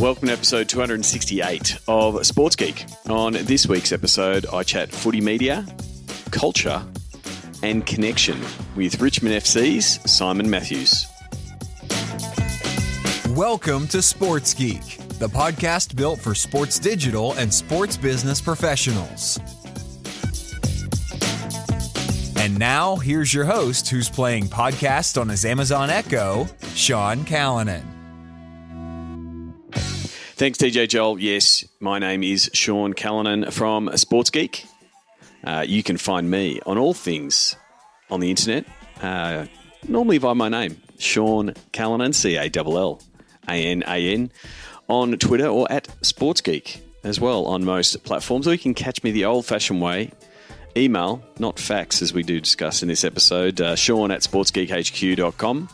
Welcome to episode 268 of Sports Geek. On this week's episode, I chat footy media, culture, and connection with Richmond FC's Simon Matthews. Welcome to Sports Geek, the podcast built for sports digital and sports business professionals. And now, here's your host who's playing podcast on his Amazon Echo, Sean Callanan. Thanks, DJ Joel. Yes, my name is Sean Callanan from Sports Geek. You can find me on all things on the internet, normally by my name, Sean Callanan, C-A-L-L-A-N-A-N, on Twitter or at Sports Geek as well on most platforms. Or you can catch me the old-fashioned way, email, not fax, as we do discuss in this episode, Sean at sportsgeekhq.com.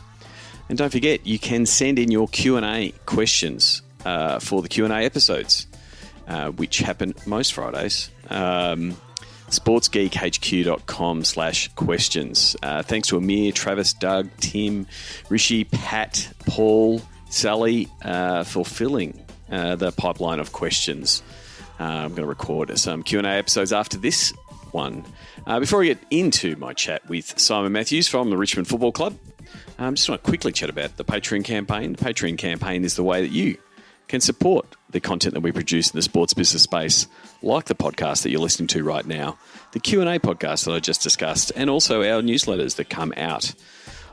And don't forget, you can send in your Q&A questions for the Q&A episodes, which happen most Fridays. sportsgeekhq.com/questions. Thanks to Amir, Travis, Doug, Tim, Rishi, Pat, Paul, Sally for filling the pipeline of questions. I'm going to record some Q&A episodes after this one. Before I get into my chat with Simon Matthews from the Richmond Football Club, I just want to quickly chat about the Patreon campaign. The Patreon campaign is the way that you can support the content that we produce in the sports business space, like the podcast that you're listening to right now, the Q&A podcast that I just discussed, and also our newsletters that come out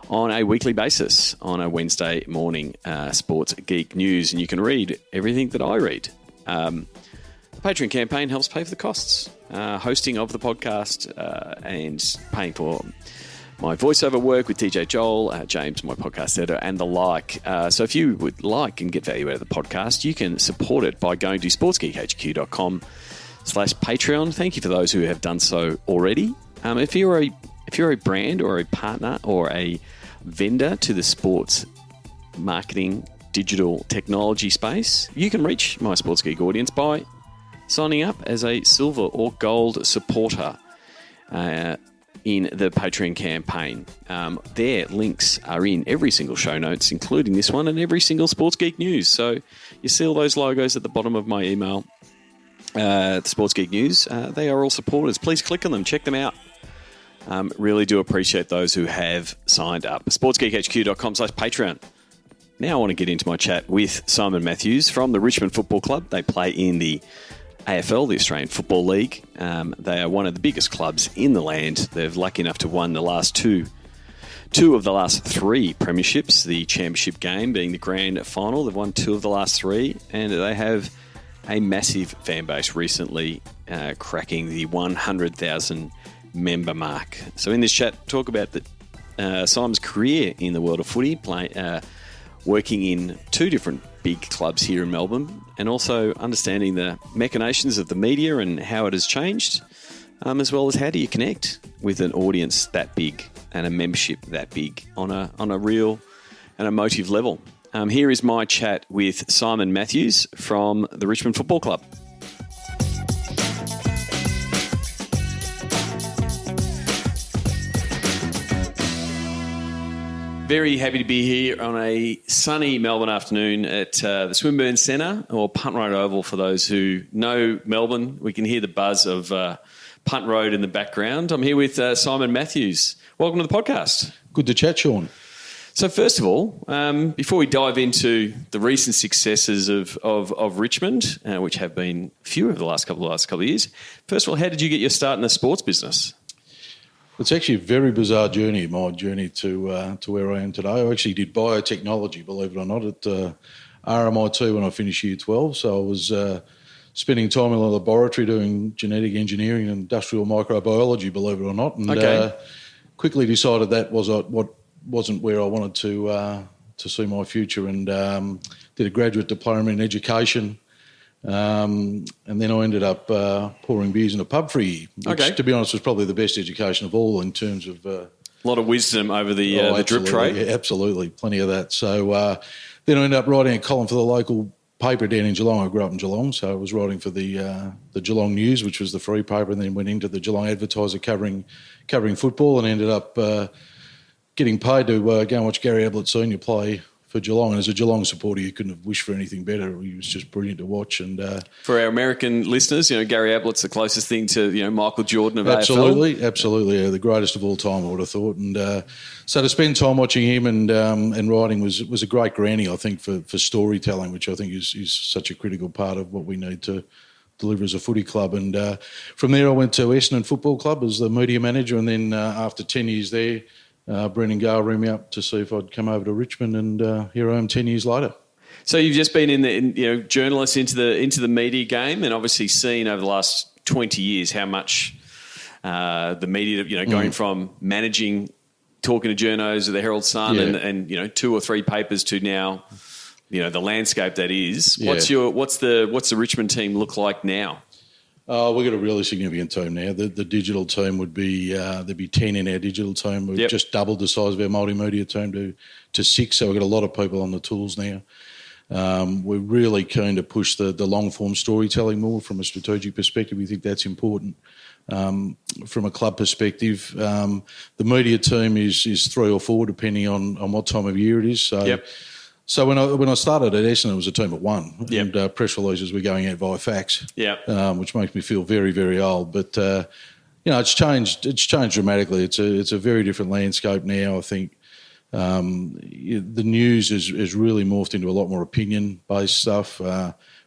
on a weekly basis on a Wednesday morning, Sports Geek News. And you can read everything that I read. The Patreon campaign helps pay for the costs, hosting of the podcast, and paying for my voiceover work with DJ Joel, James, my podcast editor, and the like. So if you would like and get value out of the podcast, you can support it by going to sportsgeekhq.com/Patreon. Thank you for those who have done so already. If you're a brand or a partner or a vendor to the sports marketing digital technology space, you can reach my Sports Geek audience by signing up as a silver or gold supporter in the Patreon campaign. Their links are in every single show notes, including this one, and every single Sports Geek News. So you see all those logos at the bottom of my email, the Sports Geek News. They are all supporters. Please click on them. Check them out. Really do appreciate those who have signed up. sportsgeekhq.com/Patreon. Now I want to get into my chat with Simon Matthews from the Richmond Football Club. They play in the AFL, the Australian Football League. They are one of the biggest clubs in the land. They're lucky enough to have won the last two of the last three premierships, the championship game being the grand final. They've won two of the last three, and they have a massive fan base recently, cracking the 100,000 member mark. So in this chat, talk about Simon's career in the world of footy, working in two different big clubs here in Melbourne, and also understanding the machinations of the media and how it has changed, as well as how do you connect with an audience that big and a membership that big on a real and emotive level. Here is my chat with Simon Matthews from the Richmond Football Club. Very happy to be here on a sunny Melbourne afternoon at the Swinburne Centre, or Punt Road Oval for those who know Melbourne. We can hear the buzz of Punt Road in the background. I'm here with Simon Matthews. Welcome to the podcast. Good to chat, Sean. So first of all, before we dive into the recent successes of Richmond, which have been few over the last couple of years, first of all, how did you get your start in the sports business? It's actually a very bizarre journey, my journey to where I am today. I actually did biotechnology, believe it or not, at RMIT when I finished Year 12. So I was spending time in a laboratory doing genetic engineering and industrial microbiology, believe it or not, and quickly decided that wasn't where I wanted to see my future, and did a graduate diploma in education. And then I ended up pouring beers in a pub for a year, which, to be honest, was probably the best education of all in terms of... a lot of wisdom over the drip tray. Yeah, absolutely, plenty of that. So then I ended up writing a column for the local paper down in Geelong. I grew up in Geelong, so I was writing for the Geelong News, which was the free paper, and then went into the Geelong Advertiser covering football, and ended up getting paid to go and watch Gary Ablett Senior play Geelong. And as a Geelong supporter, you couldn't have wished for anything better. He was just brilliant to watch. And for our American listeners, Gary Ablett's the closest thing to Michael Jordan of absolutely, AFL. Absolutely, the greatest of all time, I would have thought. And so to spend time watching him and writing was a great grounding, I think, for storytelling, which I think is such a critical part of what we need to deliver as a footy club. And from there I went to Essendon Football Club as the media manager, and then after 10 years there, Brendan Gale rang me up to see if I'd come over to Richmond, and here I am 10 years later. So you've just been journalist into the media game, and obviously seen over the last 20 years how much the media, going from managing, talking to journos at the Herald Sun and 2 or 3 papers to now, the landscape that is. Yeah. What's the Richmond team look like now? We've got a really significant team now. The digital team would be there'd be 10 in our digital team. We've just doubled the size of our multimedia team to 6. So we've got a lot of people on the tools now. We're really keen to push the long form storytelling more from a strategic perspective. We think that's important. From a club perspective, the media team is 3 or 4 depending on what time of year it is. So. So when I started at Essendon, it was a team of 1, and press releases were going out via fax, which makes me feel very, very old. But it's changed. It's changed dramatically. It's a very different landscape now. I think the news has really morphed into a lot more opinion-based stuff,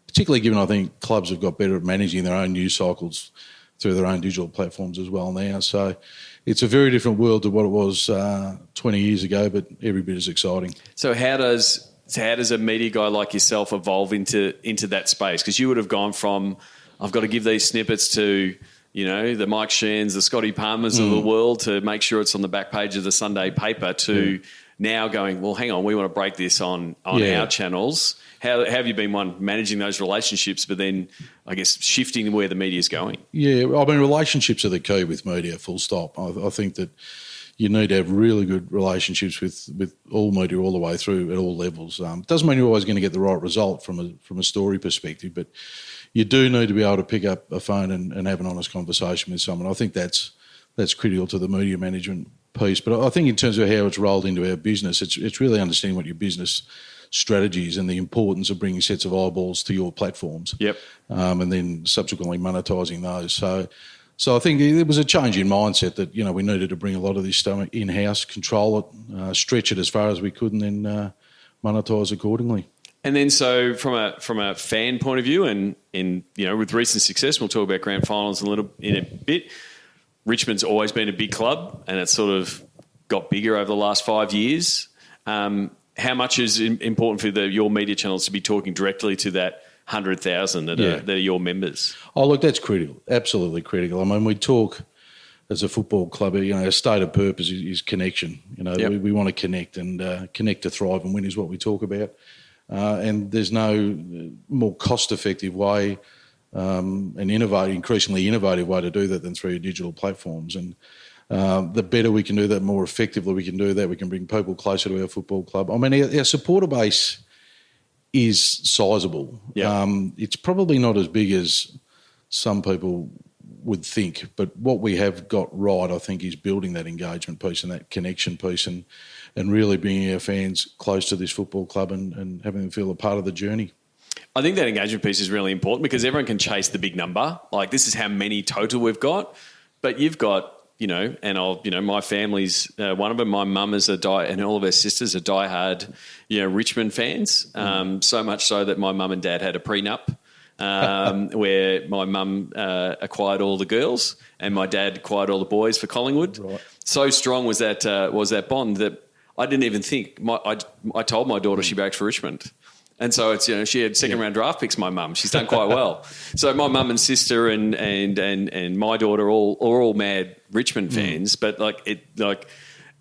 particularly given I think clubs have got better at managing their own news cycles through their own digital platforms as well now. So it's a very different world to what it was 20 years ago, but every bit as exciting. So how does a media guy like yourself evolve into that space? Because you would have gone from, I've got to give these snippets to, the Mike Sheens, the Scotty Palmers of the world to make sure it's on the back page of the Sunday paper, to now going, well, hang on, we want to break this on our channels. How have you been, managing those relationships, but then, I guess, shifting where the media's going? Yeah, I mean, relationships are the key with media, full stop. I think that you need to have really good relationships with all media all the way through at all levels. It doesn't mean you're always going to get the right result from a story perspective, but you do need to be able to pick up a phone and have an honest conversation with someone. I think that's critical to the media management piece. But I think in terms of how it's rolled into our business, it's really understanding what your business strategies and the importance of bringing sets of eyeballs to your platforms. And then subsequently monetising those. So I think it was a change in mindset that, we needed to bring a lot of this stuff in-house, control it, stretch it as far as we could, and then monetise accordingly. And then so from a fan point of view and with recent success, we'll talk about grand finals in a bit, Richmond's always been a big club and it's sort of got bigger over the last 5 years. How much is important for your media channels to be talking directly to that 100,000 that are your members? Oh, look, that's critical, absolutely critical. I mean, we talk as a football club, our stated purpose is connection. We want to connect, and connect to thrive and win is what we talk about. And there's no more cost-effective way and increasingly innovative way to do that than through your digital platforms. And the better we can do that, more effectively we can do that, we can bring people closer to our football club. I mean, our supporter base is sizable. It's probably not as big as some people would think, but what we have got right, I think, is building that engagement piece and that connection piece and really bringing our fans close to this football club and having them feel a part of the journey. I think that engagement piece is really important because everyone can chase the big number. Like, this is how many total we've got, but you've got, my family's one of them. My mum is and all of her sisters are diehard, Richmond fans. So much so that my mum and dad had a prenup where my mum acquired all the girls and my dad acquired all the boys for Collingwood. Right. So strong was that bond that I didn't even think. I told my daughter she backed for Richmond. And so it's she had second round draft picks. My mum, she's done quite well. So my mum and sister and my daughter are all mad Richmond fans. But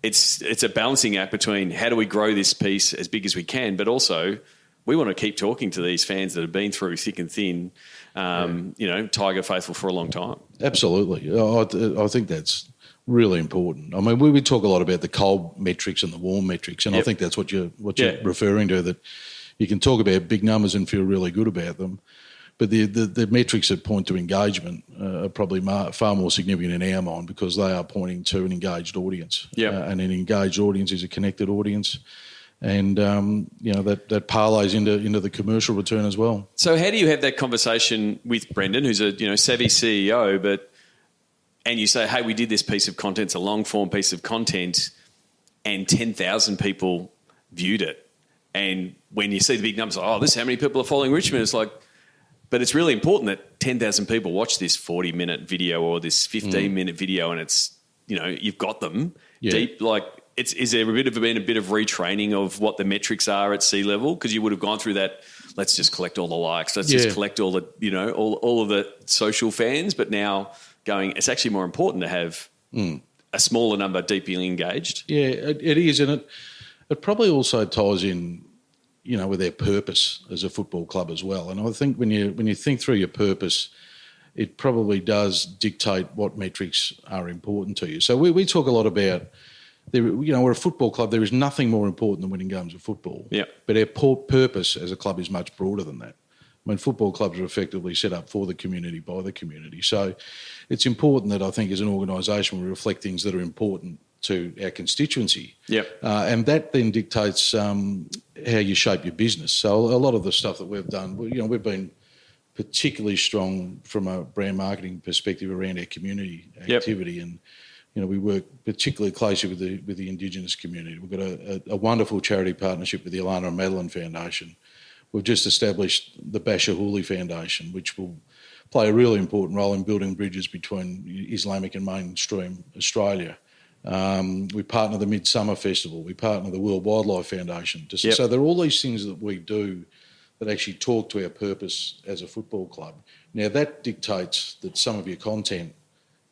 it's a balancing act between how do we grow this piece as big as we can, but also we want to keep talking to these fans that have been through thick and thin. Tiger faithful for a long time. Absolutely, I think that's really important. I mean, we talk a lot about the cold metrics and the warm metrics, and I think that's what you're referring to. That you can talk about big numbers and feel really good about them, but the metrics that point to engagement are probably far more significant in our mind because they are pointing to an engaged audience. And an engaged audience is a connected audience. And that parlays into the commercial return as well. So how do you have that conversation with Brendan, who's a savvy CEO, and you say, hey, we did this piece of content, it's a long form piece of content, and 10,000 people viewed it. And when you see the big numbers, this is how many people are following Richmond, it's like, but it's really important that 10,000 people watch this 40-minute video or this 15-minute video, and it's, you've got them deep. Like, is there been a bit of retraining of what the metrics are at sea level? Because you would have gone through that. Let's just collect all the likes. Let's just collect all the, all of the social fans. But now it's actually more important to have a smaller number deeply engaged. Yeah, it is, and it probably also ties in, with our purpose as a football club as well. And I think when you think through your purpose, it probably does dictate what metrics are important to you. So we talk a lot about. We're a football club. There is nothing more important than winning games of football. Yeah. But our purpose as a club is much broader than that. I mean, football clubs are effectively set up for the community, by the community. So it's important that I think as an organisation we reflect things that are important to our constituency. Yep. And that then dictates how you shape your business. So a lot of the stuff that we've done, we've been particularly strong from a brand marketing perspective around our community activity. And we work particularly closely with the Indigenous community. We've got a wonderful charity partnership with the Alana and Madeline Foundation. We've just established the Basher Hooley Foundation, which will play a really important role in building bridges between Islamic and mainstream Australia. We partner the Midsummer Festival. We partner the World Wildlife Foundation. So there are all these things that we do that actually talk to our purpose as a football club. Now, that dictates that some of your content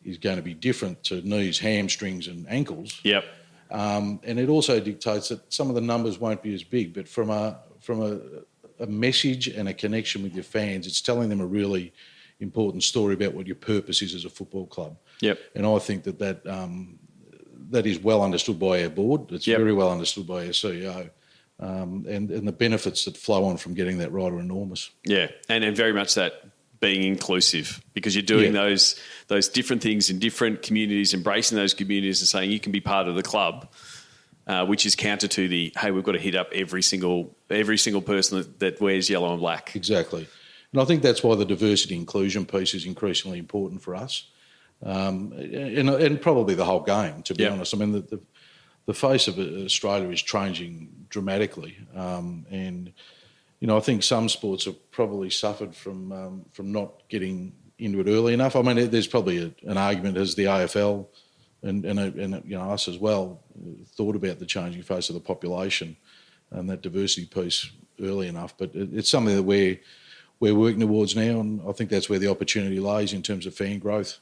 is going to be different to knees, hamstrings and ankles. Yep. And it also dictates that some of the numbers won't be as big, but from a message and a connection with your fans, it's telling them a really important story about what your purpose is as a football club. Yep. And I think that is well understood by our board. It's very well understood by our CEO. And the benefits that flow on from getting that right are enormous. Yeah, and very much that being inclusive, because you're doing those different things in different communities, embracing those communities and saying you can be part of the club, which is counter to the, hey, we've got to hit up every single person that wears yellow and black. Exactly. And I think that's why the diversity inclusion piece is increasingly important for us, and probably the whole game, to be honest. I mean, the face of Australia is changing dramatically, and I think some sports have probably suffered from not getting into it early enough. I mean, there's probably an argument as the AFL and us as well thought about the changing face of the population and that diversity piece early enough. But it's something that we're working towards now, and I think that's where the opportunity lies in terms of fan growth.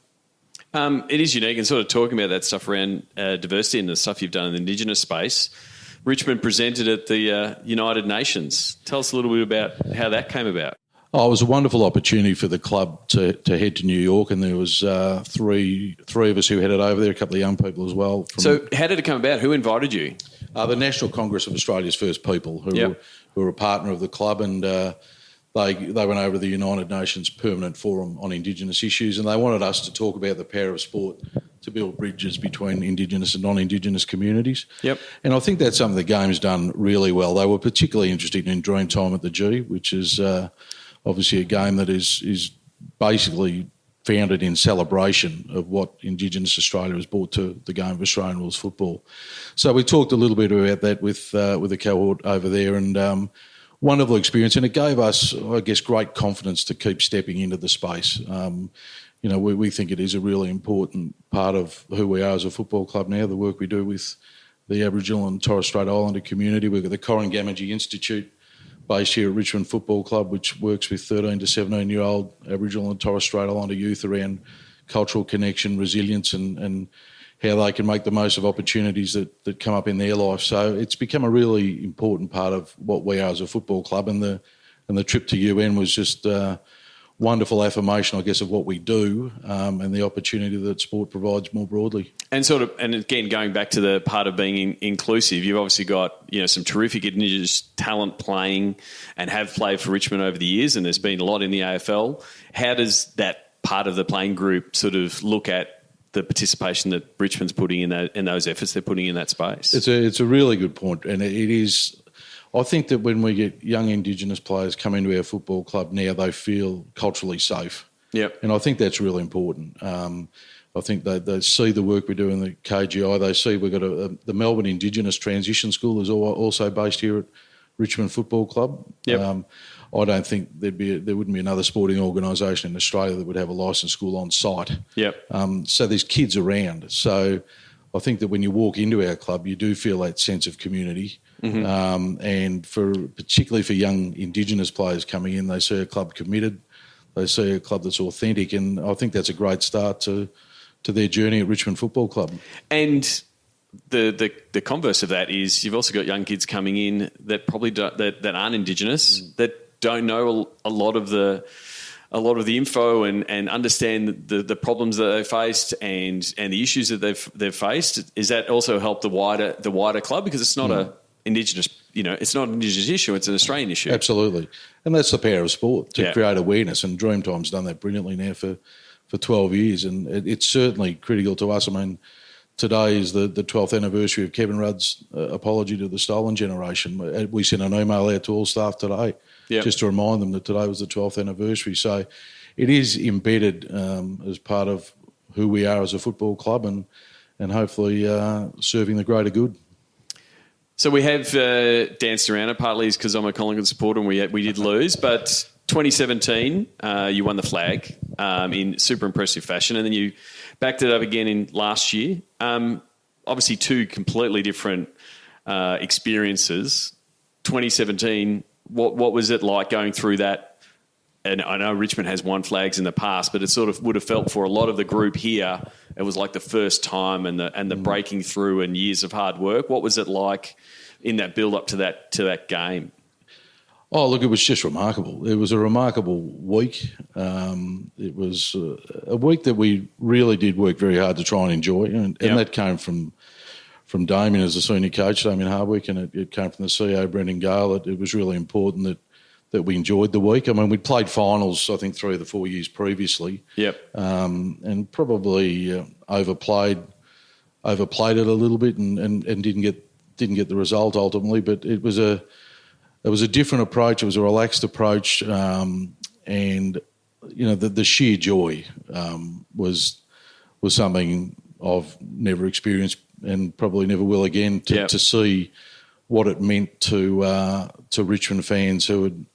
It is unique, and sort of talking about that stuff around diversity and the stuff you've done in the Indigenous space. Richmond presented at the United Nations. Tell us a little bit about how that came about. Oh, it was a wonderful opportunity for the club to head to New York, and there was three of us who headed over there, a couple of young people as well. So how did it come about? Who invited you? The National Congress of Australia's First People, who were a partner of the club, and they went over to the United Nations Permanent Forum on Indigenous issues, and they wanted us to talk about the power of sport to build bridges between Indigenous and non-Indigenous communities. Yep. And I think that's something the game's done really well. They were particularly interested in Dreamtime at the G, which is obviously a game that is basically founded in celebration of what Indigenous Australia has brought to the game of Australian rules football. So we talked a little bit about that with the cohort over there, and wonderful experience, and it gave us, I guess, great confidence to keep stepping into the space. We think it is a really important part of who we are as a football club now, the work we do with the Aboriginal and Torres Strait Islander community. We've got the Korangamiji Institute based here at Richmond Football Club, which works with 13 to 17-year-old Aboriginal and Torres Strait Islander youth around cultural connection, resilience, and how they can make the most of opportunities that come up in their life. So it's become a really important part of what we are as a football club, and the trip to UN was just wonderful affirmation, I guess, of what we do and the opportunity that sport provides more broadly. And again, going back to the part of being inclusive, you've obviously got some terrific Indigenous talent playing and have played for Richmond over the years, and there's been a lot in the AFL. How does that part of the playing group sort of look at the participation that Richmond's putting in that and those efforts they're putting in that space. It's a really good point, and it is. I think that when we get young Indigenous players come into our football club now, they feel culturally safe. Yep. And I think that's really important. I think they see the work we do in the KGI. They see we've got the Melbourne Indigenous Transition School is also based here at Richmond Football Club. Yep. I don't think there wouldn't be another sporting organisation in Australia that would have a licensed school on site. Yep. So there's kids around. So I think that when you walk into our club, you do feel that sense of community. Mm-hmm. And particularly for young Indigenous players coming in, they see a club committed. They see a club that's authentic, and I think that's a great start to their journey at Richmond Football Club. And the converse of that is you've also got young kids coming in that probably that aren't Indigenous, that don't know a lot of the info and understand the problems that they faced and the issues that they've faced. Is that also helped the wider club, because it's not a Indigenous, it's not an Indigenous issue, it's an Australian issue. Absolutely. And that's the power of sport, to create awareness, and Dreamtime's done that brilliantly now for 12 years, and it's certainly critical to us. I mean, today is the 12th anniversary of Kevin Rudd's apology to the Stolen generation. We sent an email out to all staff today just to remind them that today was the 12th anniversary. So it is embedded as part of who we are as a football club, and hopefully serving the greater good. So we have danced around it, partly because I'm a Collingwood supporter and we did lose, but 2017 you won the flag in super impressive fashion, and then you backed it up again in last year. Obviously two completely different experiences. 2017, what was it like going through that? And I know Richmond has won flags in the past, but it sort of would have felt for a lot of the group here, it was like the first time and the breaking through and years of hard work. What was it like in that build up to that game? Oh, look, it was just remarkable. It was a remarkable week. It was a week that we really did work very hard to try and enjoy, and that came from Damien as the senior coach, Damien Hardwick, and it came from the CEO, Brendan Gale. It was really important that we enjoyed the week. I mean, we'd played finals, I think, 3 of the 4 years previously. Yep. And probably overplayed it a little bit and didn't get the result ultimately. But it was a different approach. It was a relaxed approach, and the sheer joy was something I've never experienced and probably never will again. To see what it meant to Richmond fans who had.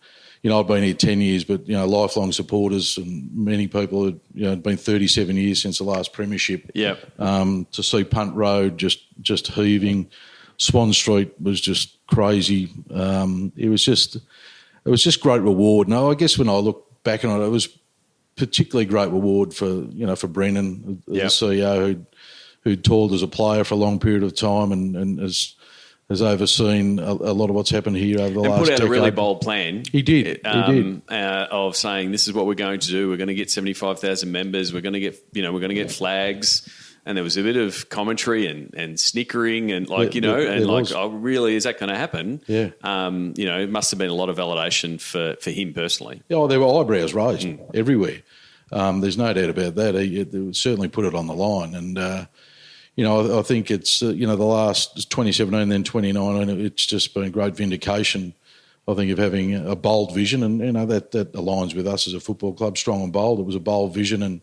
I've been here 10 years, but, lifelong supporters, and many people had, it'd been 37 years since the last premiership. Yep. To see Punt Road just heaving, Swan Street was just crazy. It was just great reward. And I guess when I look back on it was particularly great reward for Brennan, the CEO who'd toiled as a player for a long period of time and has overseen a lot of what's happened here over the last decade. And put out a really bold plan. He did. Of saying this is what we're going to do. We're going to get 75,000 members. We're going to get flags. And there was a bit of commentary and snickering and really, is that going to happen? Yeah. It must have been a lot of validation for him personally. Yeah, there were eyebrows raised everywhere. There's no doubt about that. He certainly put it on the line, and. I think it's, the last 2017, then 2019, it's just been great vindication, I think, of having a bold vision. And, that aligns with us as a football club, strong and bold. It was a bold vision,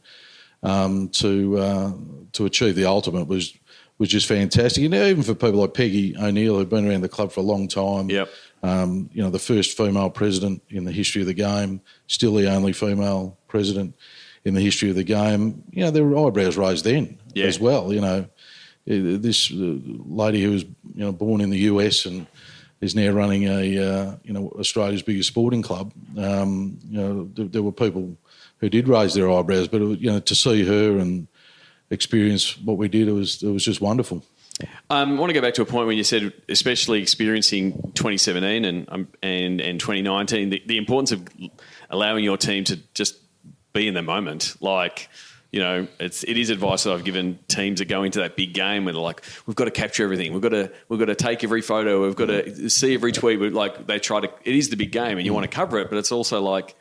and to achieve the ultimate was just fantastic. And even for people like Peggy O'Neill, who've been around the club for a long time, the first female president in the history of the game, still the only female president in the history of the game, there were eyebrows raised then as well, This lady who was, born in the US and is now running Australia's biggest sporting club. There were people who did raise their eyebrows, but to see her and experience what we did, it was just wonderful. I want to go back to a point when you said, especially experiencing 2017 and 2019, the importance of allowing your team to just be in the moment, it is advice that I've given teams that go into that big game where they're like, we've got to capture everything. We've got to take every photo. We've got to see every tweet. It is the big game and you want to cover it, but it's also like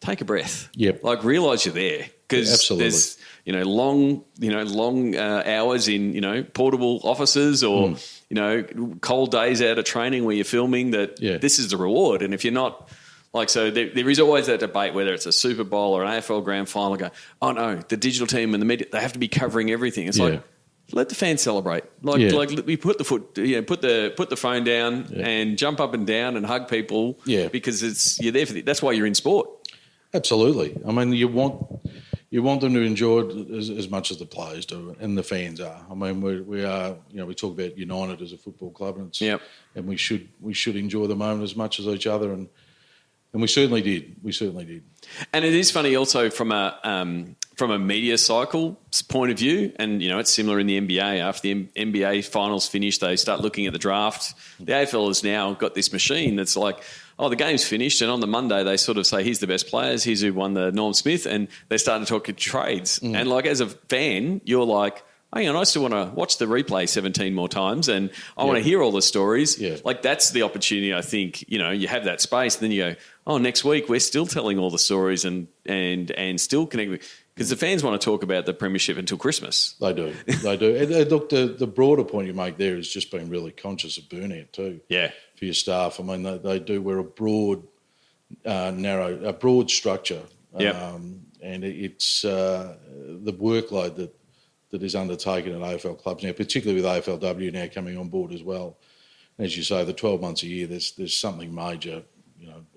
take a breath. Yep. Like realise you're there because Absolutely. there's long hours in portable offices or cold days out of training where you're filming that this is the reward. And if you're not there is always that debate whether it's a Super Bowl or an AFL Grand Final. Go, oh no, the digital team and the media, they have to be covering everything. It's like, let the fans celebrate. Like we put the phone down and jump up and down and hug people. Yeah, because you're there that's why you're in sport. Absolutely. I mean, you want them to enjoy it as much as the players do and the fans are. I mean, we are. We talk about united as a football club, and we should enjoy the moment as much as each other and we certainly did. And it is funny also from a media cycle point of view, and it's similar in the NBA. After the NBA finals finish, they start looking at the draft. The AFL has now got this machine that's like, oh, the game's finished, and on the Monday they sort of say, here's the best players, here's who won the Norm Smith, and they start to talk trades. And like as a fan, you're like, hang on, I still want to watch the replay 17 more times and I want to hear all the stories. Yeah. Like that's the opportunity, I think, you have that space and then you go, oh, next week we're still telling all the stories and still connecting. Because the fans want to talk about the premiership until Christmas. They do. And look, the broader point you make there is just being really conscious of burnout too. Yeah. For your staff. I mean, they do wear a broad structure. Yeah. And it's the workload that is undertaken at AFL clubs now, particularly with AFLW now coming on board as well. As you say, the 12 months a year, there's something major,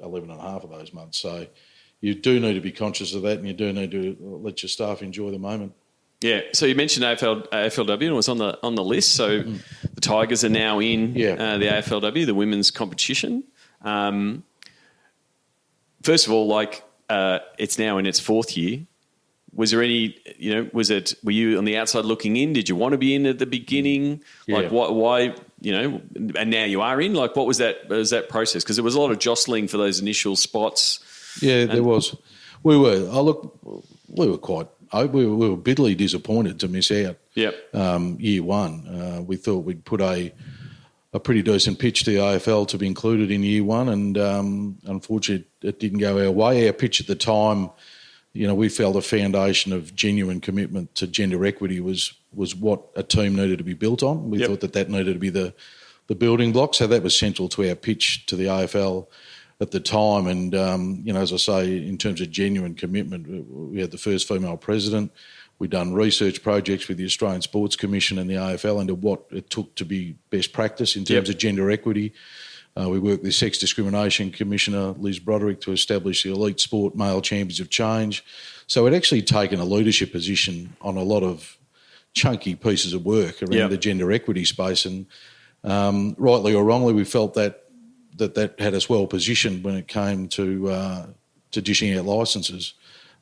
11 and a half of those months. So you do need to be conscious of that and you do need to let your staff enjoy the moment. Yeah, so you mentioned AFLW and it was on the list. So the Tigers are now in the AFLW, the women's competition. First of all, it's now in its fourth year. Was there any, were you on the outside looking in? Did you want to be in at the beginning? Yeah. Why, and now you are in? Like, what was that process? Because there was a lot of jostling for those initial spots. Yeah, there was. We were. We were bitterly disappointed to miss out. Yep. Year one. We thought we'd put a pretty decent pitch to the AFL to be included in year one, and unfortunately it didn't go our way. Our pitch at the time, we felt a foundation of genuine commitment to gender equity was what a team needed to be built on. We thought that needed to be the building block. So that was central to our pitch to the AFL at the time. And, as I say, in terms of genuine commitment, we had the first female president. We'd done research projects with the Australian Sports Commission and the AFL into what it took to be best practice in terms of gender equity. We worked with Sex Discrimination Commissioner Liz Broderick to establish the Elite Sport Male Champions of Change. So we'd actually taken a leadership position on a lot of chunky pieces of work around the gender equity space. And rightly or wrongly, we felt that had us well positioned when it came to dishing out licences.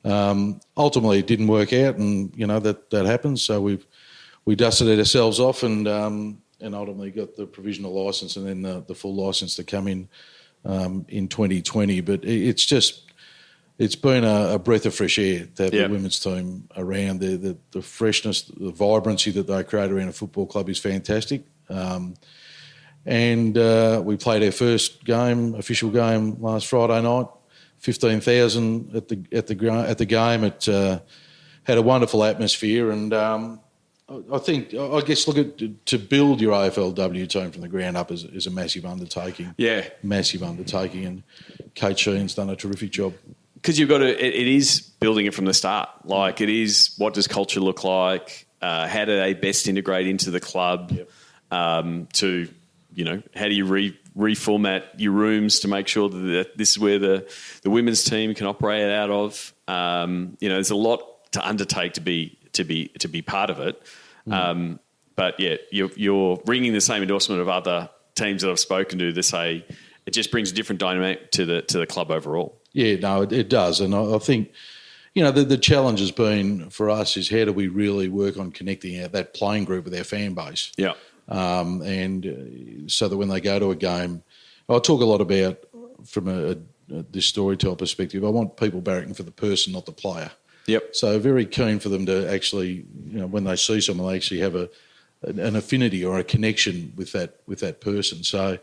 Ultimately, it didn't work out, and that happens. So we dusted ourselves off and ultimately got the provisional licence and then the full licence to come in 2020. But it's been a breath of fresh air to have the women's team around. The freshness, the vibrancy that they create around a football club is fantastic. And we played our first official game last Friday night. 15,000 at the game. It had a wonderful atmosphere, and I guess to build your AFLW team from the ground up is a massive undertaking. Yeah, massive undertaking, and Kate Sheen's done a terrific job. Because you've got to, it is building it from the start. Like it is, what does culture look like? How do they best integrate into the club? Yep. How do you reformat your rooms to make sure that this is where the women's team can operate out of? There's a lot to undertake to be part of it. But yeah, you're bringing the same endorsement of other teams that I've spoken to say it just brings a different dynamic to the club overall. Yeah, no, it does, and I think the challenge has been for us is how do we really work on connecting that playing group with our fan base. Yeah. And so that when they go to a game, I talk a lot about from this storyteller perspective. I want people barracking for the person, not the player. Yep. So very keen for them to actually, when they see someone, they actually have an affinity or a connection with that person. So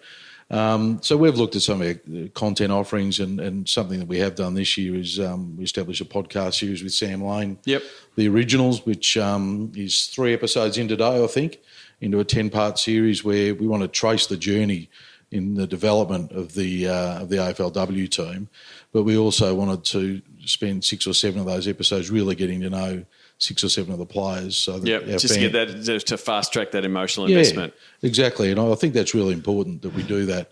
So we've looked at some of our content offerings, and something that we have done this year is we established a podcast series with Sam Lane. Yep. The Originals, which is 3 episodes in today, I think, into a 10-part series where we want to trace the journey in the development of the AFLW team, but we also wanted to spend 6 or 7 of those episodes really getting to know 6 or 7 of the players. So that just to get that, to fast track that emotional investment. Exactly, and I think that's really important that we do that,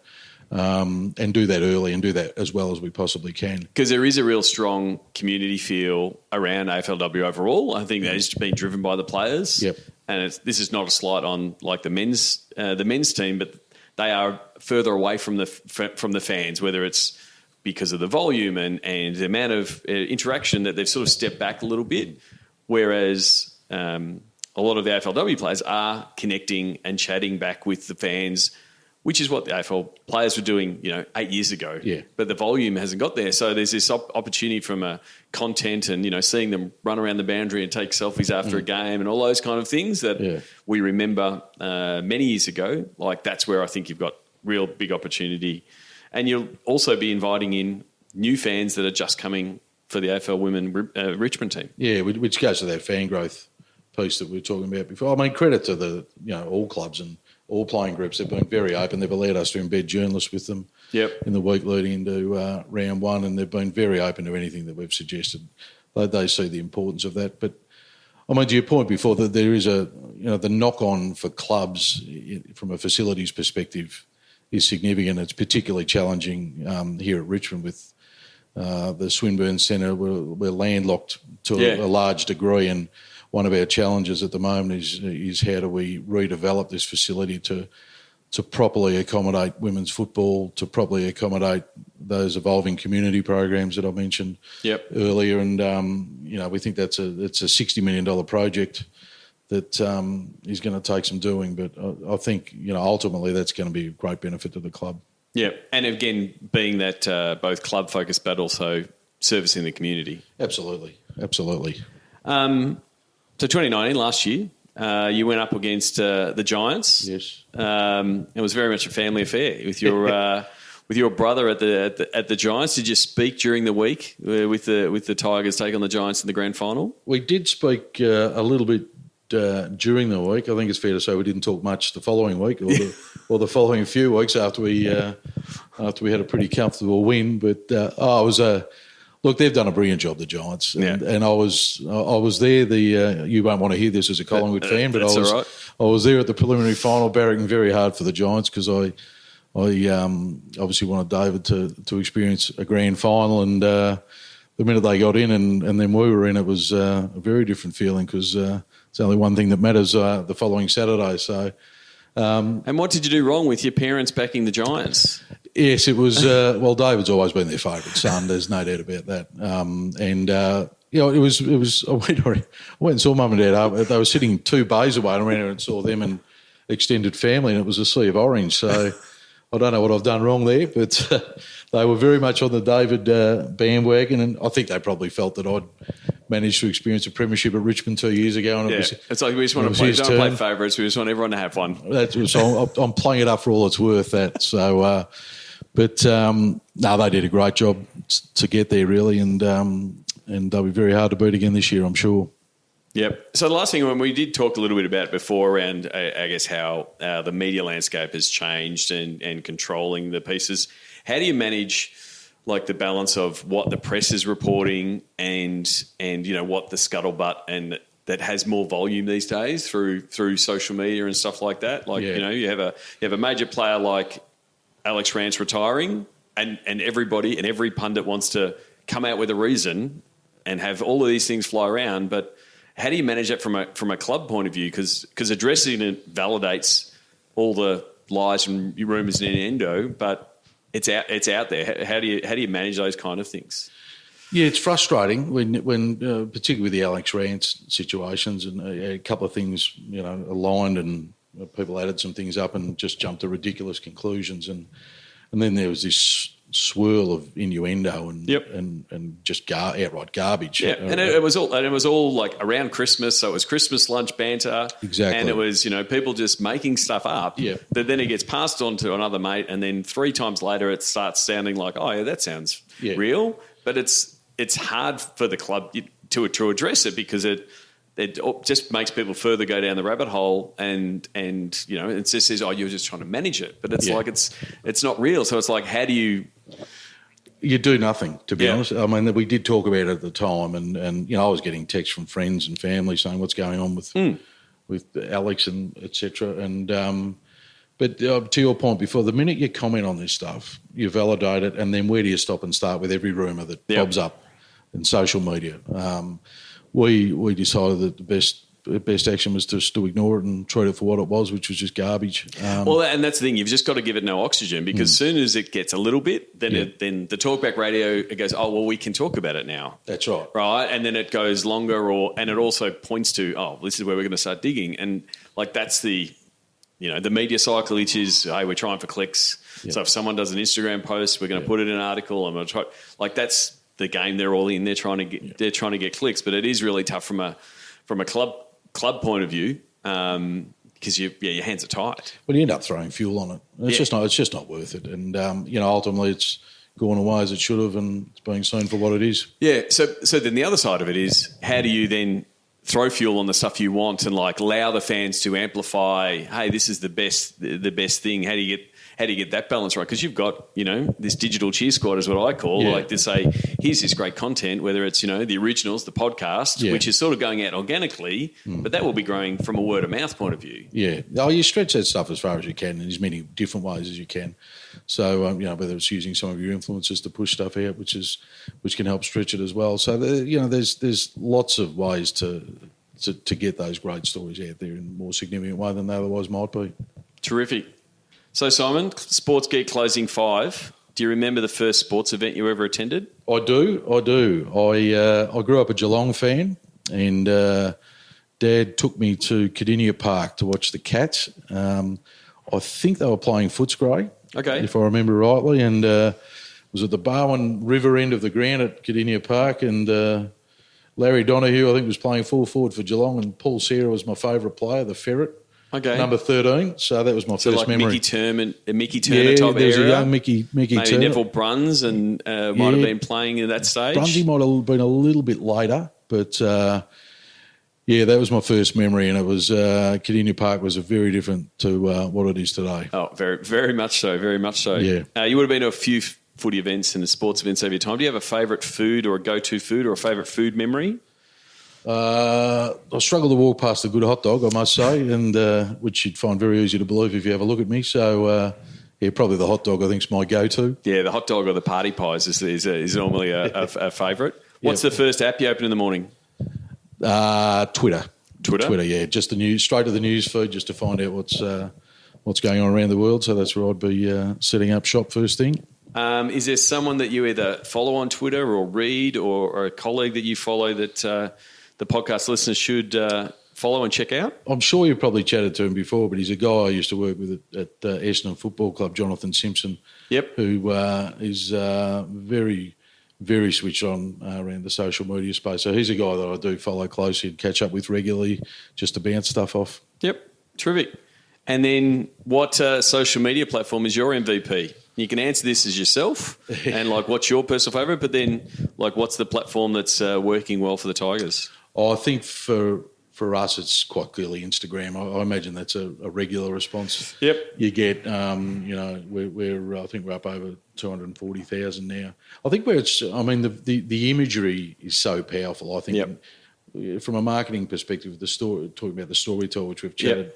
and do that early and do that as well as we possibly can. Because there is a real strong community feel around AFLW overall. I think that has been driven by the players. Yep. And this is not a slight on like the men's team, but they are further away from the fans, whether it's because of the volume and the amount of interaction that they've sort of stepped back a little bit, whereas a lot of the AFLW players are connecting and chatting back with the fans, which is what the AFL players were doing, 8 years ago. Yeah. But the volume hasn't got there. So there's this opportunity from a content and, seeing them run around the boundary and take selfies after a game and all those kind of things that we remember many years ago. Like, that's where I think you've got real big opportunity. And you'll also be inviting in new fans that are just coming for the AFL Women Richmond team. Yeah, which goes to that fan growth piece that we were talking about before. I mean, credit to the all clubs and all playing groups. They've been very open. They've allowed us to embed journalists with them in the week leading into round 1, and they've been very open to anything that we've suggested. They see the importance of that. But I mean, to your point before, that there is the knock-on for clubs from a facilities perspective is significant. It's particularly challenging here at Richmond with the Swinburne Centre. We're landlocked to a large degree, and one of our challenges at the moment is how do we redevelop this facility to properly accommodate women's football, to properly accommodate those evolving community programs that I mentioned earlier. And we think it's a $60 million project that is going to take some doing, but I think ultimately that's going to be a great benefit to the club. Yeah, and again, being that both club focused but also servicing the community. Absolutely. So 2019, last year, you went up against the Giants. Yes. It was very much a family affair with your brother at the Giants. Did you speak during the week with the Tigers take on the Giants in the grand final? We did speak a little bit during the week. I think it's fair to say we didn't talk much the following week or the following few weeks after we had a pretty comfortable win. But look, they've done a brilliant job, the Giants, and I was there. You won't want to hear this as a Collingwood fan, but I was there at the preliminary final, barracking very hard for the Giants because I obviously wanted David to experience a grand final, and the minute they got in and then we were in, it was a very different feeling because it's only one thing that matters the following Saturday. So. And what did you do wrong with your parents backing the Giants? Yes, it was. David's always been their favourite son. There's no doubt about that. It was. I went and saw Mum and Dad. They were sitting 2 bays away, and I ran out and saw them and extended family, and it was a sea of orange. So I don't know what I've done wrong there, but they were very much on the David bandwagon, and I think they probably felt that I'd managed to experience a premiership at Richmond 2 years ago. And it's like we just want to play. Don't play favourites. We just want everyone to have one. So I'm playing it up for all it's worth. That so, no, they did a great job to get there really, and they'll be very hard to beat again this year, I'm sure. Yep. So the last thing, when we did talk a little bit about before around, I guess, how the media landscape has changed and controlling the pieces. How do you manage like the balance of what the press is reporting and what the scuttlebutt and that has more volume these days through social media and stuff like that? Like you have a major player like Alex Rance retiring, and everybody and every pundit wants to come out with a reason and have all of these things fly around, but how do you manage that from a club point of view? Because addressing it validates all the lies and rumours and innuendo, but it's out there. How do you manage those kind of things? Yeah, it's frustrating when particularly with the Alex Rance situations, and a couple of things aligned, and people added some things up and just jumped to ridiculous conclusions, and then there was this swirl of innuendo and Yep. and just outright garbage. Yeah, and it was all like around Christmas, so it was Christmas lunch banter. Exactly. And it was, people just making stuff up. Yeah. That then it gets passed on to another mate, and then 3 times later it starts sounding like, oh yeah, that sounds real. But it's hard for the club to address it because it just makes people further go down the rabbit hole, and it just says, oh, you're just trying to manage it, but it's like it's not real. So it's like, how do you? You do nothing, to be honest. I mean, we did talk about it at the time, and I was getting texts from friends and family saying what's going on with Alex and etc. And but to your point before, the minute you comment on this stuff, you validate it, and then where do you stop and start with every rumour that pops up in social media? We decided that the best action was just to ignore it and treat it for what it was, which was just garbage. Well, and that's the thing. You've just got to give it no oxygen, because as soon as it gets a little bit, then then the talkback radio, it goes, oh, well, we can talk about it now. That's right. Right? And then it goes longer, and it also points to, oh, this is where we're going to start digging. And, like, that's the media cycle, which is, hey, we're trying for clicks. Yep. So if someone does an Instagram post, we're going to put it in an article, and we'll try. Like, that's the game they're all in. They're trying to get clicks, but it is really tough from a club point of view, because your hands are tied. Well, you end up throwing fuel on it. It's just not worth it. And ultimately, it's gone away as it should have, and it's being seen for what it is. Yeah. So then the other side of it is, how do you then throw fuel on the stuff you want and like allow the fans to amplify? Hey, this is the best thing. How do you get that balance right? Because you've got, this digital cheer squad is what I call, like to say, here's this great content, whether it's, the originals, the podcast, which is sort of going out organically, but that will be growing from a word of mouth point of view. Yeah. Oh, you stretch that stuff as far as you can in as many different ways as you can. So, whether it's using some of your influences to push stuff out, which can help stretch it as well. So, there's lots of ways to get those great stories out there in a more significant way than they otherwise might be. Terrific. So, Simon, Sports Geek closing 5. Do you remember the first sports event you ever attended? I do. I grew up a Geelong fan, and Dad took me to Cardinia Park to watch the Cats. I think they were playing Footscray, if I remember rightly, and was at the Barwon River end of the ground at Cardinia Park, and Larry Donoghue, I think, was playing full forward for Geelong, and Paul Serra was my favourite player, the Ferret. Okay. Number 13, so that was my first like memory. Mickey Turner type there's era. A young Mickey Maybe Turner. Neville Bruns and might have been playing at that stage. Brunsy might have been a little bit later, but that was my first memory, and it was Cardinia Park was very different to what it is today. Oh, very, very much so, very much so. Yeah. You would have been to a few footy events and sports events over your time. Do you have a favourite food or a go-to food or a favourite food memory? I struggle to walk past a good hot dog, I must say, and which you'd find very easy to believe if you have a look at me. So, probably the hot dog I think is my go-to. Yeah, the hot dog or the party pies is normally a favourite. What's the first app you open in the morning? Twitter. Twitter, yeah. Just the news, straight to the news feed, just to find out what's going on around the world. So that's where I'd be setting up shop first thing. Is there someone that you either follow on Twitter or read, or a colleague that you follow that the podcast listeners should follow and check out? I'm sure you've probably chatted to him before, but he's a guy I used to work with at Essendon Football Club, Jonathan Simpson. Yep. Who is very, very switched on around the social media space. So he's a guy that I do follow closely and catch up with regularly just to bounce stuff off. Yep. Terrific. And then what social media platform is your MVP? You can answer this as yourself and, like, what's your personal favourite, but then, like, what's the platform that's working well for the Tigers? I think for us, it's quite clearly Instagram. I imagine that's a regular response. Yep. You get, we're I think we're up over 240,000 now. I think the imagery is so powerful. I think from a marketing perspective, talking about the storyteller, which we've chatted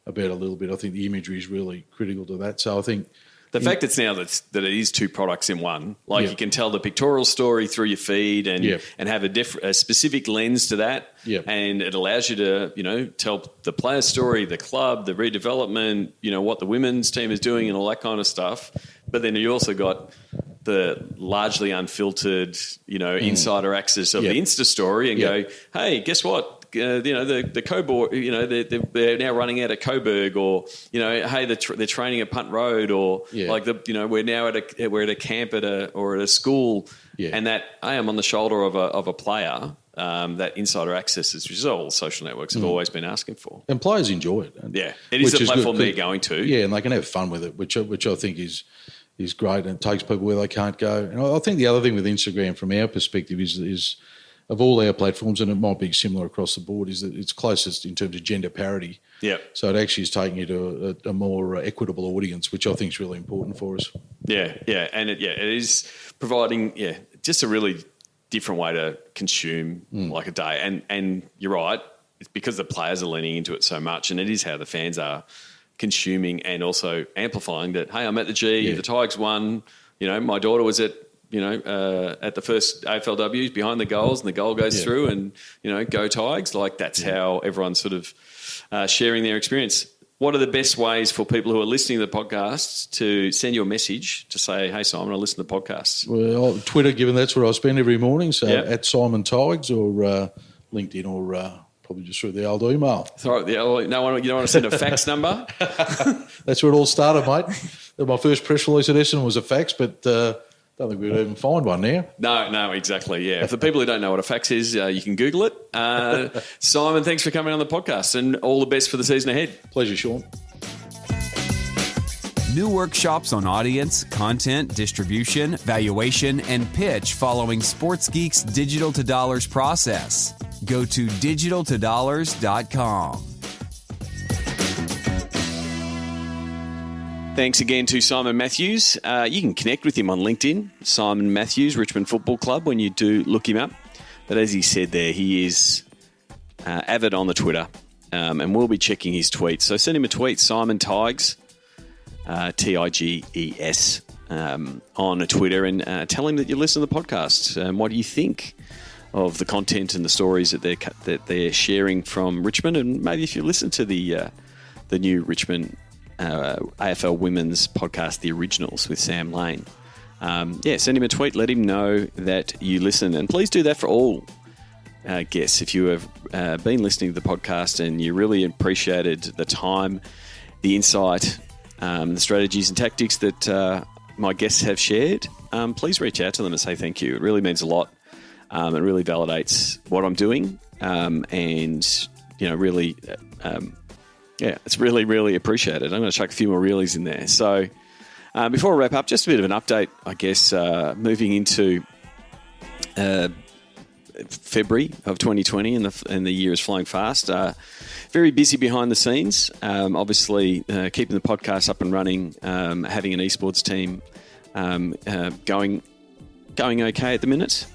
about a little bit, I think the imagery is really critical to that. So I think the fact it's now that it is 2 products in one, like you can tell the pictorial story through your feed and have a specific lens to that, and it allows you to tell the player story, the club, the redevelopment, what the women's team is doing and all that kind of stuff. But then you also got the largely unfiltered, insider access of the Insta story and go, hey, guess what? the Coburg, they're now running out at Coburg, or hey, they're training at Punt Road, or we're now at a camp at a school, and that hey, I'm on the shoulder of a player. That insider access is all social networks have always been asking for, and players enjoy it. It is a platform they're going to, and they can have fun with it, which I think is great, and it takes people where they can't go. And I think the other thing with Instagram, from our perspective, is of all our platforms, and it might be similar across the board, is that it's closest in terms of gender parity. Yeah. So it actually is taking you to a more equitable audience, which I think is really important for us. Yeah, and it is providing just a really different way to consume like a day. And you're right, it's because the players are leaning into it so much, and it is how the fans are consuming and also amplifying that. Hey, I'm at the G. The Tigers won. My daughter was at the first AFLWs behind the goals, and the goal goes through, and go Tigers. Like that's how everyone's sort of sharing their experience. What are the best ways for people who are listening to the podcasts to send you a message to say, hey, Simon, I listen to the podcasts? Well, Twitter, given that's where I spend every morning, so at Simon Tigers, or LinkedIn, or probably just through the old email. Sorry, you don't want to send a fax number? That's where it all started, mate. My first press release at Essendon was a fax, but don't think we'd even find one now. No, exactly, yeah. For people who don't know what a fax is, you can Google it. Simon, thanks for coming on the podcast, and all the best for the season ahead. Pleasure, Sean. New workshops on audience, content, distribution, valuation, and pitch following Sports Geek's Digital to Dollars process. Go to digitaltodollars.com. Thanks again to Simon Matthews. You can connect with him on LinkedIn, Simon Matthews, Richmond Football Club, when you do look him up. But as he said there, he is avid on the Twitter, and we'll be checking his tweets. So send him a tweet, Simon Tigers, Tiges, on Twitter, and tell him that you listen to the podcast. What do you think of the content and the stories that they're sharing from Richmond? And maybe if you listen to the new Richmond AFL Women's podcast, The Originals, with Sam Lane. Send him a tweet. Let him know that you listen. And please do that for all guests. If you have been listening to the podcast and you really appreciated the time, the insight, the strategies and tactics that my guests have shared, please reach out to them and say thank you. It really means a lot. It really validates what I'm doing, and really... it's really, really appreciated. I'm going to chuck a few more reelies in there. So before I wrap up, just a bit of an update, I guess, moving into February of 2020, and the year is flying fast. Very busy behind the scenes. Obviously, keeping the podcast up and running, having an esports team going okay at the minute.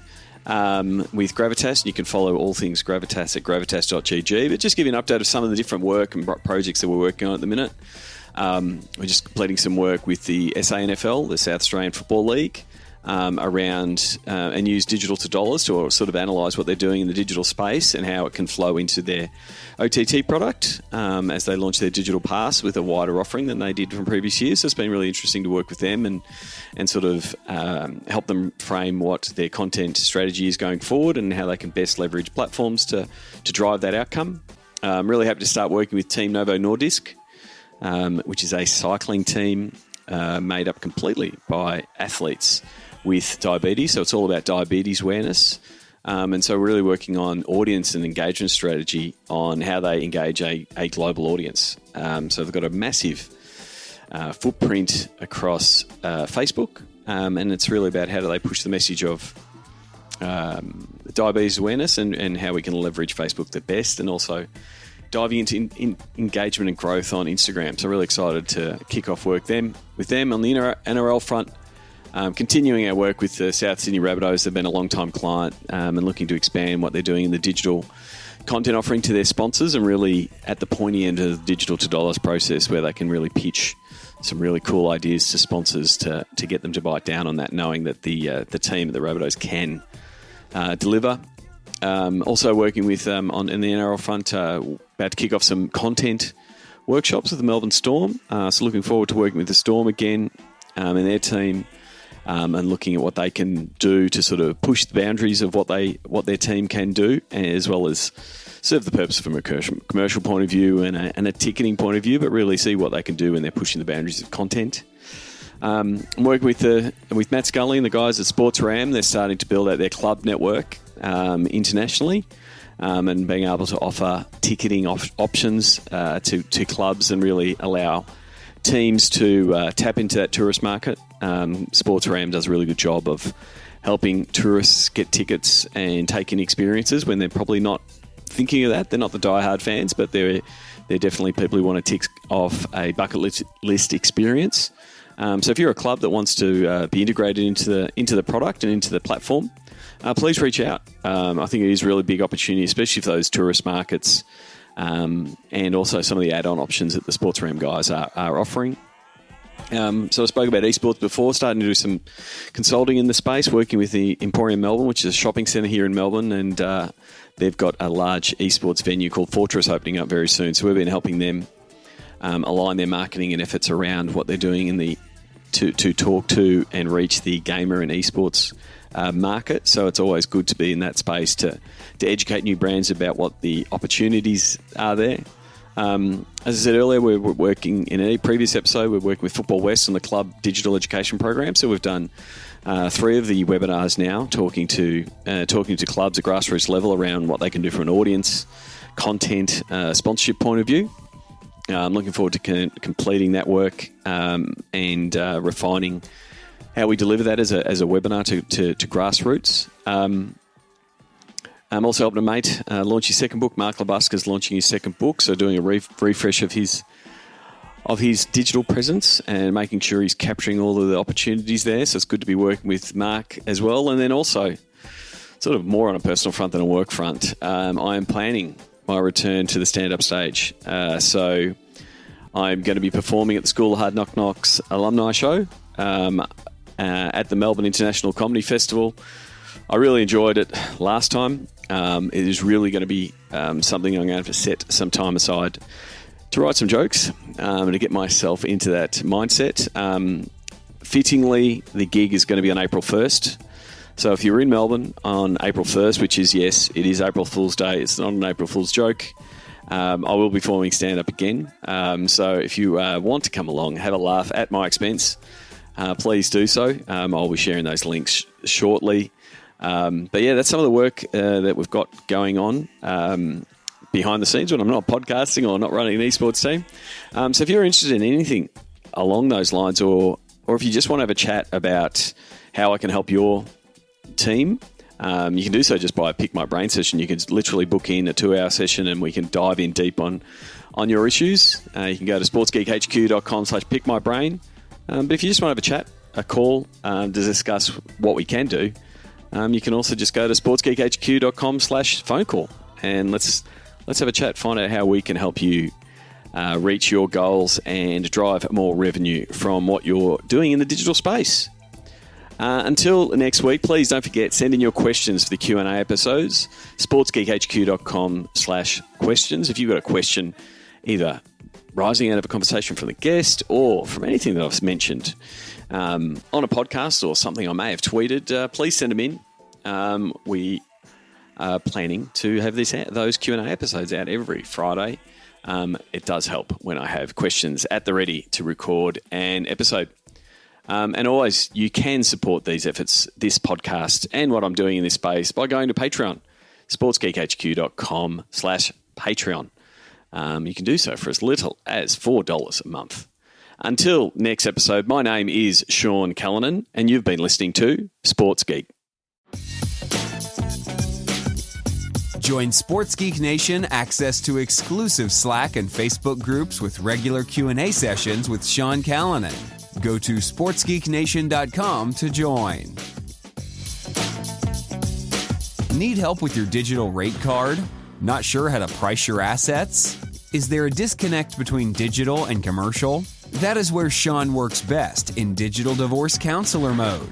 With Gravitas. You can follow all things Gravitas at gravitas.gg. But just give you an update of some of the different work and projects that we're working on at the minute. We're just completing some work with the SANFL, the South Australian Football League, around and use digital to dollars to sort of analyse what they're doing in the digital space and how it can flow into their OTT product as they launch their digital pass with a wider offering than they did from previous years. So it's been really interesting to work with them and sort of help them frame what their content strategy is going forward and how they can best leverage platforms to drive that outcome. I'm really happy to start working with Team Novo Nordisk, which is a cycling team made up completely by athletes with diabetes. So it's all about diabetes awareness. And so we're really working on audience and engagement strategy on how they engage a global audience. So they've got a massive footprint across Facebook, and it's really about how do they push the message of diabetes awareness and how we can leverage Facebook the best, and also diving into engagement and growth on Instagram. So really excited to kick off work with them on the NRL front. Continuing our work with the South Sydney Rabbitohs. They've been a long-time client and looking to expand what they're doing in the digital content offering to their sponsors, and really at the pointy end of the digital to dollars process where they can really pitch some really cool ideas to sponsors to get them to bite down on that, knowing that the team at the Rabbitohs can deliver. Also working with in the NRL front, about to kick off some content workshops with the Melbourne Storm. So looking forward to working with the Storm again and their team and looking at what they can do to sort of push the boundaries of what their team can do, as well as serve the purpose from a commercial point of view and a ticketing point of view, but really see what they can do when they're pushing the boundaries of content. I'm working with Matt Scully and the guys at Sports Ram. They're starting to build out their club network internationally, and being able to offer ticketing options to clubs and really allow teams to tap into that tourist market. Sports Ram does a really good job of helping tourists get tickets and take in experiences when they're probably not thinking of that. They're not the diehard fans, but they're definitely people who want to tick off a bucket list experience. So if you're a club that wants to be integrated into the product and into the platform, please reach out. I think it is a really big opportunity, especially for those tourist markets, and also some of the add-on options that the Sports Ram guys are offering. So I spoke about esports before, starting to do some consulting in the space, working with the Emporium Melbourne, which is a shopping centre here in Melbourne, and they've got a large esports venue called Fortress opening up very soon. So we've been helping them align their marketing and efforts around what they're doing to talk to and reach the gamer and esports market. So it's always good to be in that space to educate new brands about what the opportunities are there. As I said earlier, we're working in a previous episode, we're working with Football West on the club digital education program. So we've done 3 of the webinars now, talking to clubs at grassroots level around what they can do from an audience, content, sponsorship point of view. I'm looking forward to completing that work and refining how we deliver that as a webinar to grassroots. I'm also helping a mate launch his second book. Mark Labuska's launching his second book, so doing a refresh of his digital presence and making sure he's capturing all of the opportunities there. So it's good to be working with Mark as well. And then also, sort of more on a personal front than a work front, I am planning my return to the stand-up stage. So I'm going to be performing at the School of Hard Knock Knocks alumni show at the Melbourne International Comedy Festival. I really enjoyed it last time. It is really going to be something I'm going to have to set some time aside to write some jokes and to get myself into that mindset. Fittingly, the gig is going to be on April 1st. So if you're in Melbourne on April 1st, which is, yes, it is April Fool's Day. It's not an April Fool's joke. I will be performing stand-up again. So if you want to come along, have a laugh at my expense, please do so. I'll be sharing those links shortly. But yeah, that's some of the work that we've got going on behind the scenes when I'm not podcasting or not running an esports team. So if you're interested in anything along those lines, or if you just want to have a chat about how I can help your team, you can do so just by a Pick My Brain session. You can literally book in a 2-hour session and we can dive in deep on your issues. You can go to sportsgeekhq.com/pickmybrain. But if you just want to have a chat, a call to discuss what we can do, you can also just go to sportsgeekhq.com/phone call and let's have a chat, find out how we can help you reach your goals and drive more revenue from what you're doing in the digital space. Until next week, please don't forget, send in your questions for the Q&A episodes, sportsgeekhq.com/questions. If you've got a question, either rising out of a conversation from the guest or from anything that I've mentioned on a podcast or something I may have tweeted, please send them in. We are planning to have those Q&A episodes out every Friday. It does help when I have questions at the ready to record an episode. And always, you can support these efforts, this podcast, and what I'm doing in this space by going to Patreon, sportsgeekhq.com/Patreon. You can do so for as little as $4 a month. Until next episode, my name is Sean Callanan, and you've been listening to Sports Geek. Join Sports Geek Nation access to exclusive Slack and Facebook groups with regular Q&A sessions with Sean Callanan. Go to sportsgeeknation.com to join. Need help with your digital rate card? Not sure how to price your assets? Is there a disconnect between digital and commercial? That is where Sean works best, in digital divorce counselor mode.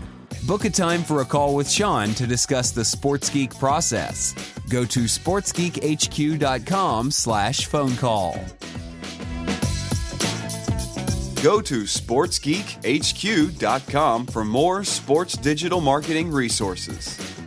Book a time for a call with Sean to discuss the Sports Geek process. Go to sportsgeekhq.com/phone call. Go to sportsgeekhq.com for more sports digital marketing resources.